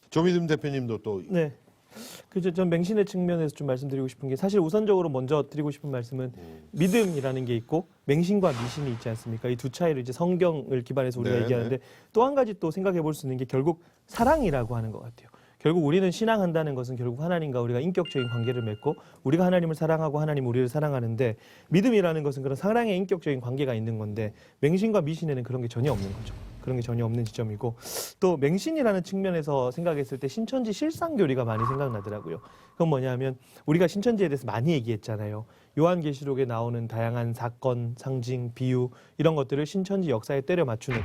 조미듬 대표님도 또 그죠. 전 맹신의 측면에서 좀 말씀드리고 싶은 게 사실 우선적으로 먼저 드리고 싶은 말씀은 믿음이라는 게 있고 맹신과 미신이 있지 않습니까? 이 두 차이를 이제 성경을 기반해서 우리가 네, 얘기하는데 또 한 가지 또 생각해 볼 수 있는 게 결국 사랑이라고 하는 것 같아요. 결국 우리는 신앙한다는 것은 결국 하나님과 우리가 인격적인 관계를 맺고 우리가 하나님을 사랑하고 하나님 우리를 사랑하는데 믿음이라는 것은 그런 사랑의 인격적인 관계가 있는 건데 맹신과 미신에는 그런 게 전혀 없는 거죠. 그런 게 전혀 없는 지점이고 또 맹신이라는 측면에서 생각했을 때 신천지 실상교리가 많이 생각나더라고요. 그건 뭐냐면 우리가 신천지에 대해서 많이 얘기했잖아요. 요한계시록에 나오는 다양한 사건, 상징, 비유 이런 것들을 신천지 역사에 때려 맞추는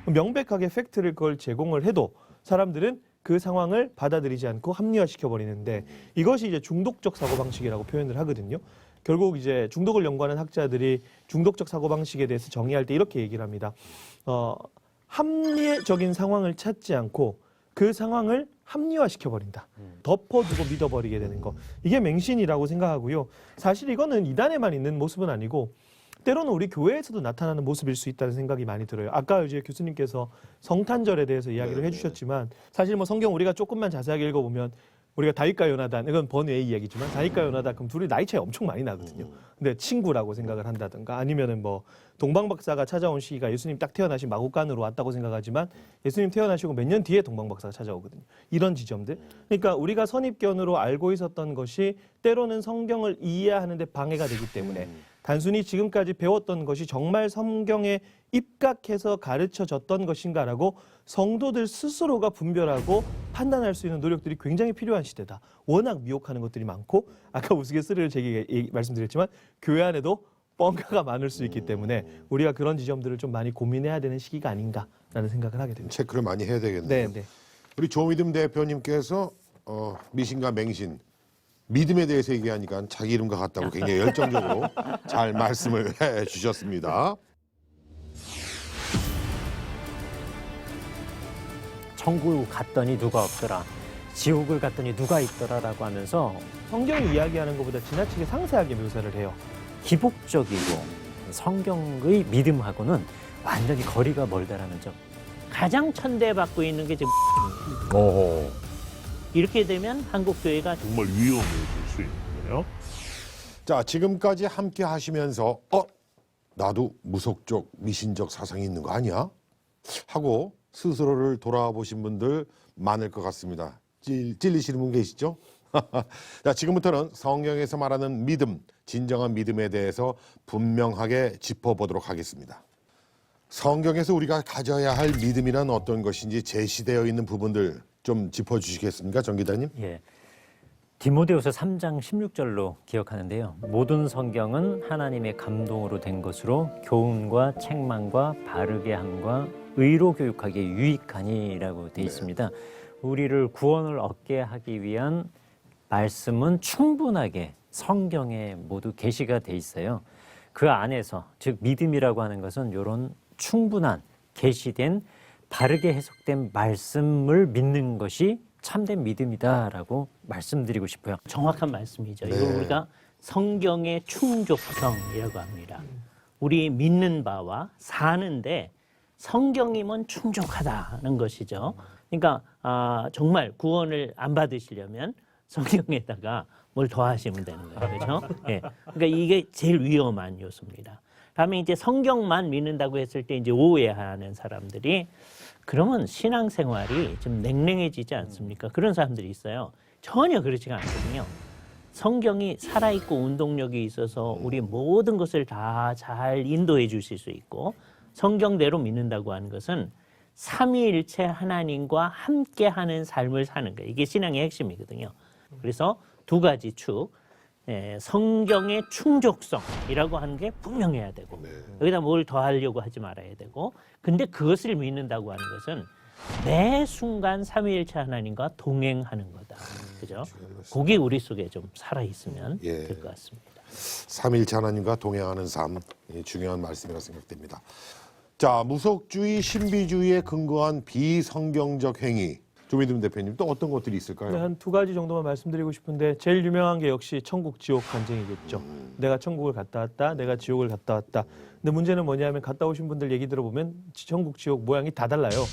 명백하게 팩트를 그걸 제공을 해도 사람들은 그 상황을 받아들이지 않고 합리화시켜 버리는데 이것이 이제 중독적 사고방식이라고 표현을 하거든요. 결국 이제 중독을 연구하는 학자들이 중독적 사고방식에 대해서 정의할 때 이렇게 얘기를 합니다. 합리적인 상황을 찾지 않고 그 상황을 합리화시켜 버린다. 덮어두고 믿어버리게 되는 거. 이게 맹신이라고 생각하고요. 사실 이거는 이단에만 있는 모습은 아니고 때로는 우리 교회에서도 나타나는 모습일 수 있다는 생각이 많이 들어요. 아까 이제 교수님께서 성탄절에 대해서 이야기를 해주셨지만 사실 뭐 성경 우리가 조금만 자세하게 읽어보면 우리가 다윗과 요나단, 이건 번외의 이야기지만 다윗과 요나단 그럼 둘이 나이 차이 엄청 많이 나거든요. 근데 친구라고 생각을 한다든가 아니면은 뭐 동방박사가 찾아온 시기가 예수님 딱 태어나신 마국간으로 왔다고 생각하지만 예수님 태어나시고 몇 년 뒤에 동방박사가 찾아오거든요. 이런 지점들. 그러니까 우리가 선입견으로 알고 있었던 것이 때로는 성경을 이해하는 데 방해가 되기 때문에 단순히 지금까지 배웠던 것이 정말 성경에 입각해서 가르쳐졌던 것인가라고 성도들 스스로가 분별하고 판단할 수 있는 노력들이 굉장히 필요한 시대다. 워낙 미혹하는 것들이 많고 아까 우스갯소리를 제가 말씀드렸지만 교회 안에도 뻥카가 많을 수 있기 때문에 우리가 그런 지점들을 좀 많이 고민해야 되는 시기가 아닌가라는 생각을 하게 됩니다. 체크를 많이 해야 되겠네요. 네. 우리 조미듬 대표님께서 미신과 맹신 믿음에 대해서 얘기하니까 자기 이름과 같다고 굉장히 열정적으로 잘 말씀을 해주셨습니다. 천국 갔더니 누가 없더라. 지옥을 갔더니 누가 있더라라고 하면서 성경이 이야기하는 것보다 지나치게 상세하게 묘사를 해요. 기복적이고 성경의 믿음하고는 완전히 거리가 멀다라는 점. 가장 천대받고 있는 게 지금 이렇게 되면 한국 교회가 정말 위험해질 수 있는 거예요. 자, 지금까지 함께 하시면서 나도 무속적 미신적 사상이 있는 거 아니야? 하고 스스로를 돌아보신 분들 많을 것 같습니다. 찔리시는 분 계시죠? 자, 지금부터는 성경에서 말하는 믿음, 진정한 믿음에 대해서 분명하게 짚어보도록 하겠습니다. 성경에서 우리가 가져야 할 믿음이란 어떤 것인지 제시되어 있는 부분들 좀 짚어주시겠습니까, 정 기자님? 예. 디모데후서 3장 16절로 기억하는데요. 모든 성경은 하나님의 감동으로 된 것으로 교훈과 책망과 바르게 함과 의로 교육하기에 유익하니라고 되어 있습니다. 우리를 구원을 얻게 하기 위한 말씀은 충분하게 성경에 모두 계시가 돼 있어요. 그 안에서 즉 믿음이라고 하는 것은 이런 충분한 계시된 바르게 해석된 말씀을 믿는 것이 참된 믿음이다라고 말씀드리고 싶어요. 정확한 말씀이죠. 네. 이거 우리가 성경의 충족성이라고 합니다. 우리 믿는 바와 사는데 성경이면 충족하다는 것이죠. 그러니까 정말 구원을 안 받으시려면 성경에다가 뭘 더하시면 되는 거예요. 그렇죠? 예. 그러니까 이게 제일 위험한 요소입니다. 다음에 이제 성경만 믿는다고 했을 때 이제 오해하는 사람들이 그러면 신앙생활이 좀 냉랭해지지 않습니까? 그런 사람들이 있어요. 전혀 그렇지가 않거든요. 성경이 살아있고 운동력이 있어서 우리 모든 것을 다 잘 인도해 주실 수 있고 성경대로 믿는다고 하는 것은 삼위일체 하나님과 함께하는 삶을 사는 거예요. 이게 신앙의 핵심이거든요. 그래서 두 가지 축, 성경의 충족성이라고 하는 게 분명해야 되고 여기다 뭘 더하려고 하지 말아야 되고 근데 그것을 믿는다고 하는 것은 매 순간 삼위일체 하나님과 동행하는 거다. 그죠? 그게 우리 속에 좀 살아있으면 될 것 같습니다. 삼위일체 하나님과 동행하는 삶, 중요한 말씀이라고 생각됩니다. 자, 무속주의, 신비주의에 근거한 비성경적 행위. 조미듬 대표님 또 어떤 것들이 있을까요? 네, 한 두 가지 정도만 말씀드리고 싶은데 제일 유명한 게 역시 천국 지옥 간증이겠죠. 내가 천국을 갔다 왔다, 내가 지옥을 갔다 왔다. 근데 문제는 뭐냐면 갔다 오신 분들 얘기 들어보면 천국 지옥 모양이 다 달라요.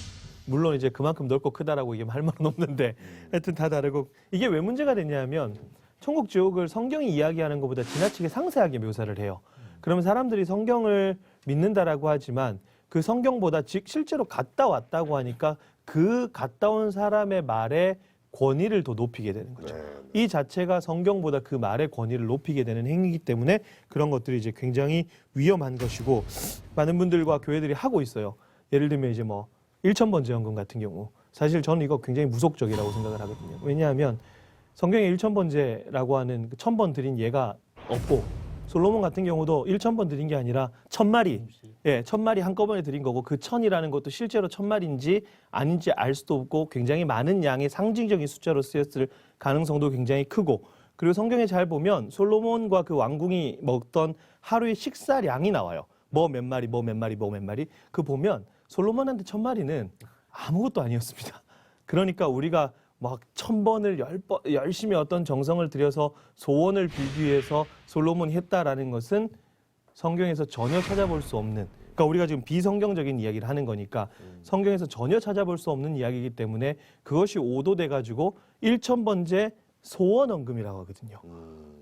물론 이제 그만큼 넓고 크다라고 얘기하면 할 말은 없는데 하여튼 다 다르고 이게 왜 문제가 됐냐면 천국 지옥을 성경이 이야기하는 것보다 지나치게 상세하게 묘사를 해요. 그러면 사람들이 성경을 믿는다라고 하지만 그 성경보다 실제로 갔다 왔다고 하니까 그 갔다 온 사람의 말에 권위를 더 높이게 되는 거죠. 이 자체가 성경보다 그 말의 권위를 높이게 되는 행위이기 때문에 그런 것들이 이제 굉장히 위험한 것이고 많은 분들과 교회들이 하고 있어요. 예를 들면 이제 뭐 1000번 제헌금 같은 경우 사실 저는 이거 굉장히 무속적이라고 생각을 하거든요. 왜냐하면 성경에 1000번제라고 하는 1000번 드린 예가 없고 솔로몬 같은 경우도 1000번 드린 게 아니라 1000마리, 1000마리 한꺼번에 드린 거고 그 1000이라는 것도 실제로 1000마리인지 아닌지 알 수도 없고 굉장히 많은 양의 상징적인 숫자로 쓰였을 가능성도 굉장히 크고 그리고 성경에 잘 보면 솔로몬과 그 왕궁이 먹던 하루의 식사량이 나와요. 뭐 몇 마리, 뭐 몇 마리, 뭐 몇 마리. 그 보면 솔로몬한테 1000마리는 아무것도 아니었습니다. 그러니까 우리가 막 1000번을 열심히 어떤 정성을 들여서 소원을 빌기 위해서 솔로몬이 했다라는 것은 성경에서 전혀 찾아볼 수 없는 그러니까 우리가 지금 비성경적인 이야기를 하는 거니까 성경에서 전혀 찾아볼 수 없는 이야기이기 때문에 그것이 오도돼 가지고 1000번제 소원 헌금이라고 하거든요.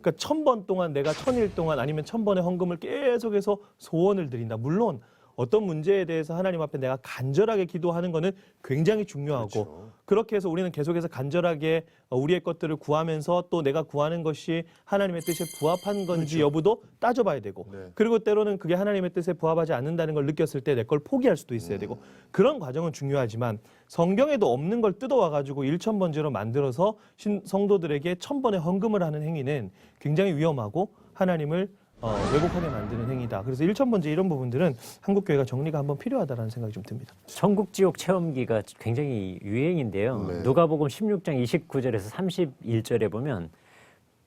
그러니까 1000번 동안 내가 1000일 동안 아니면 1000번의 헌금을 계속해서 소원을 드린다. 물론 어떤 문제에 대해서 하나님 앞에 내가 간절하게 기도하는 것은 굉장히 중요하고 그렇게 해서 우리는 계속해서 간절하게 우리의 것들을 구하면서 또 내가 구하는 것이 하나님의 뜻에 부합한 건지 여부도 따져봐야 되고 그리고 때로는 그게 하나님의 뜻에 부합하지 않는다는 걸 느꼈을 때 내 걸 포기할 수도 있어야 되고 그런 과정은 중요하지만 성경에도 없는 걸 뜯어와가지고 1000번제로 만들어서 성도들에게 1000번의 헌금을 하는 행위는 굉장히 위험하고 하나님을 왜곡하게 만드는 행위다. 그래서 1000번제 이런 부분들은 한국교회가 정리가 한번 필요하다는 생각이 좀 듭니다. 천국 지옥 체험기가 굉장히 유행인데요. 누가복음 16장 29절에서 31절에 보면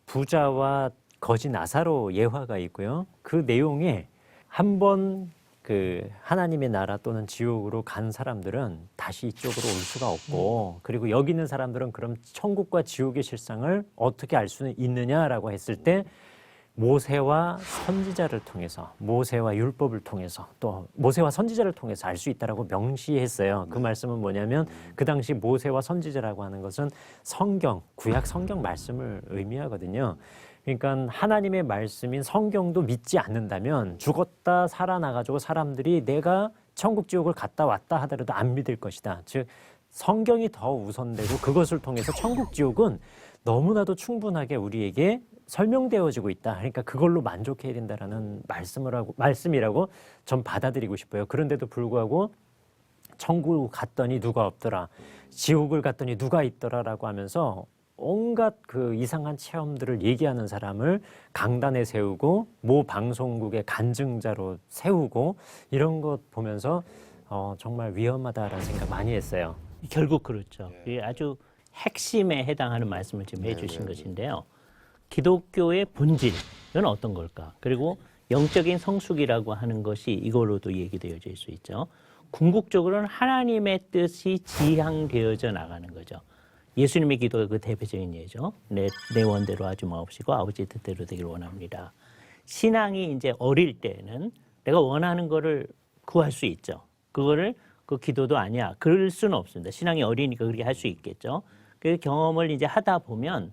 부자와 거지 나사로 예화가 있고요. 그 내용에 한번 그 하나님의 나라 또는 지옥으로 간 사람들은 다시 이쪽으로 올 수가 없고 그리고 여기 있는 사람들은 그럼 천국과 지옥의 실상을 어떻게 알 수 있느냐라고 했을 때 모세와 선지자를 통해서 모세와 율법을 통해서 또 모세와 선지자를 통해서 알 수 있다라고 명시했어요. 그 말씀은 뭐냐면 그 당시 모세와 선지자라고 하는 것은 성경, 구약 성경 말씀을 의미하거든요. 그러니까 하나님의 말씀인 성경도 믿지 않는다면 죽었다 살아나가지고 사람들이 내가 천국 지옥을 갔다 왔다 하더라도 안 믿을 것이다. 즉 성경이 더 우선되고 그것을 통해서 천국 지옥은 너무나도 충분하게 우리에게 설명되어지고 있다. 그러니까 그걸로 만족해야 된다라는 말씀이라고 전 받아들이고 싶어요. 그런데도 불구하고 천국을 갔더니 누가 없더라. 지옥을 갔더니 누가 있더라라고 하면서 온갖 그 이상한 체험들을 얘기하는 사람을 강단에 세우고 모 방송국의 간증자로 세우고 이런 것 보면서 정말 위험하다라는 생각 많이 했어요. 결국 그렇죠. 이게 아주 핵심에 해당하는 말씀을 지금 해주신 것인데요. 기독교의 본질, 이건 어떤 걸까? 그리고 영적인 성숙이라고 하는 것이 이걸로도 얘기되어질 수 있죠. 궁극적으로는 하나님의 뜻이 지향되어져 나가는 거죠. 예수님의 기도가 그 대표적인 예죠. 내 원대로 하지 마옵시고 아버지 뜻대로 되기를 원합니다. 신앙이 이제 어릴 때는 내가 원하는 거를 구할 수 있죠. 그거를 그 기도도 아니야. 그럴 수는 없습니다. 신앙이 어리니까 그렇게 할 수 있겠죠. 그 경험을 이제 하다 보면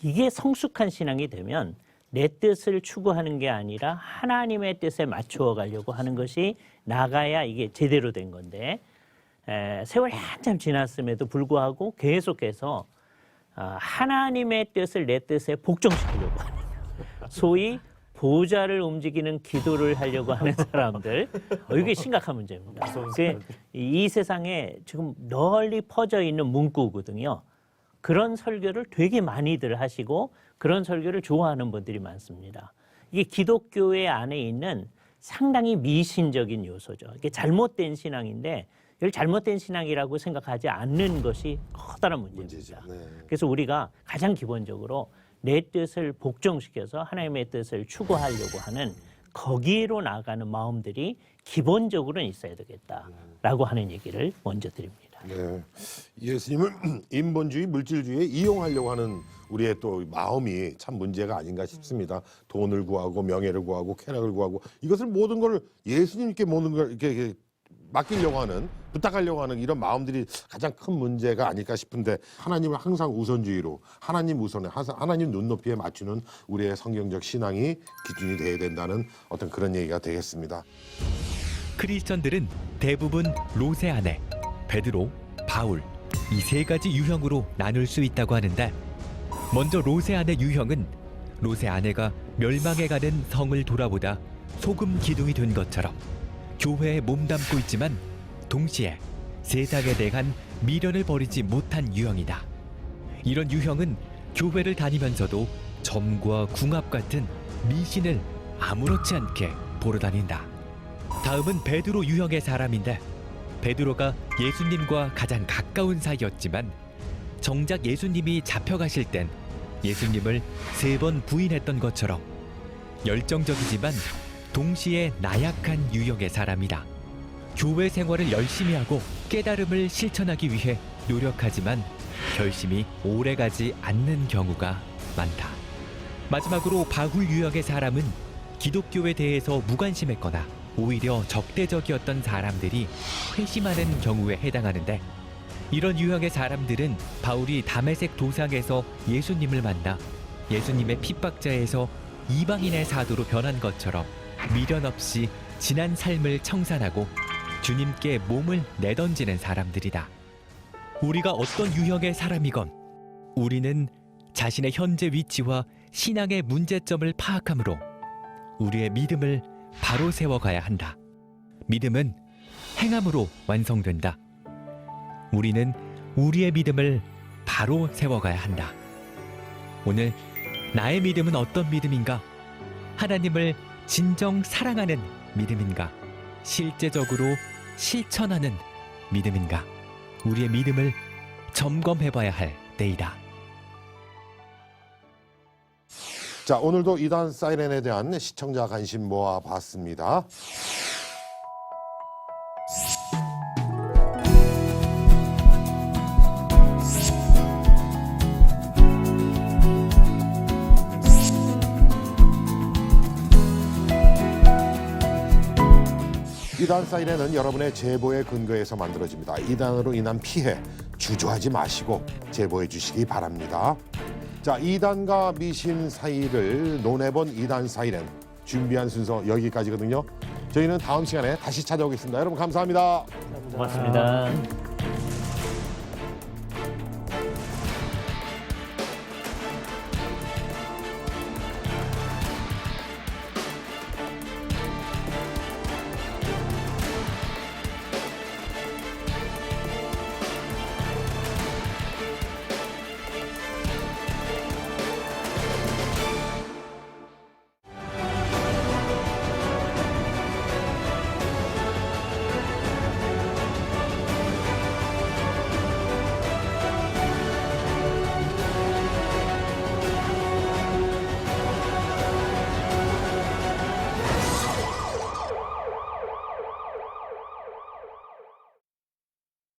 이게 성숙한 신앙이 되면 내 뜻을 추구하는 게 아니라 하나님의 뜻에 맞추어 가려고 하는 것이 나가야 이게 제대로 된 건데 세월이 한참 지났음에도 불구하고 계속해서 하나님의 뜻을 내 뜻에 복종시키려고 하는 소위 보좌를 움직이는 기도를 하려고 하는 사람들 이게 심각한 문제입니다. 이 세상에 지금 널리 퍼져 있는 문구거든요. 그런 설교를 되게 많이들 하시고 그런 설교를 좋아하는 분들이 많습니다. 이게 기독교의 안에 있는 상당히 미신적인 요소죠. 이게 잘못된 신앙인데 이걸 잘못된 신앙이라고 생각하지 않는 것이 커다란 문제입니다. 그래서 우리가 가장 기본적으로 내 뜻을 복종시켜서 하나님의 뜻을 추구하려고 하는 거기로 나가는 마음들이 기본적으로는 있어야 되겠다라고 하는 얘기를 먼저 드립니다. 네. 예수님을 인본주의, 물질주의에 이용하려고 하는 우리의 또 마음이 참 문제가 아닌가 싶습니다. 돈을 구하고 명예를 구하고 쾌락을 구하고 이것을 모든 걸 예수님께 모든 걸 이렇게 맡기려고 하는, 부탁하려고 하는 이런 마음들이 가장 큰 문제가 아닐까 싶은데, 하나님을 항상 우선주의로, 하나님 우선에, 하나님 눈높이에 맞추는 우리의 성경적 신앙이 기준이 돼야 된다는 어떤 그런 얘기가 되겠습니다. 크리스천들은 대부분 로세 아내, 베드로, 바울 이 세 가지 유형으로 나눌 수 있다고 하는데, 먼저 로세 아내 유형은 로세 아내가 멸망해가는 성을 돌아보다 소금 기둥이 된 것처럼 교회에 몸담고 있지만 동시에 세상에 대한 미련을 버리지 못한 유형이다. 이런 유형은 교회를 다니면서도 점과 궁합 같은 미신을 아무렇지 않게 보러 다닌다. 다음은 베드로 유형의 사람인데, 베드로가 예수님과 가장 가까운 사이였지만 정작 예수님이 잡혀가실 땐 예수님을 3번 부인했던 것처럼 열정적이지만 동시에 나약한 유형의 사람이다. 교회 생활을 열심히 하고 깨달음을 실천하기 위해 노력하지만 결심이 오래가지 않는 경우가 많다. 마지막으로 바울 유형의 사람은 기독교에 대해서 무관심했거나 오히려 적대적이었던 사람들이 회심하는 경우에 해당하는데, 이런 유형의 사람들은 바울이 다메섹 도상에서 예수님을 만나 예수님의 핍박자에서 이방인의 사도로 변한 것처럼 미련 없이 지난 삶을 청산하고 주님께 몸을 내던지는 사람들이다. 우리가 어떤 유형의 사람이건 우리는 자신의 현재 위치와 신앙의 문제점을 파악함으로 우리의 믿음을 바로 세워가야 한다. 믿음은 행함으로 완성된다. 우리는 우리의 믿음을 바로 세워가야 한다. 오늘 나의 믿음은 어떤 믿음인가? 하나님을 진정 사랑하는 믿음인가? 실제적으로 실천하는 믿음인가? 우리의 믿음을 점검해봐야 할 때이다. 자, 오늘도 이단 사이렌에 대한 시청자 관심 모아봤습니다. 이단 사이렌은 여러분의 제보에 근거해서 만들어집니다. 이단으로 인한 피해 주저하지 마시고 제보해 주시기 바랍니다. 자, 이단과 미신 사이를 논해본 이단 사이렌 준비한 순서 여기까지거든요. 저희는 다음 시간에 다시 찾아오겠습니다. 여러분 감사합니다. 고맙습니다.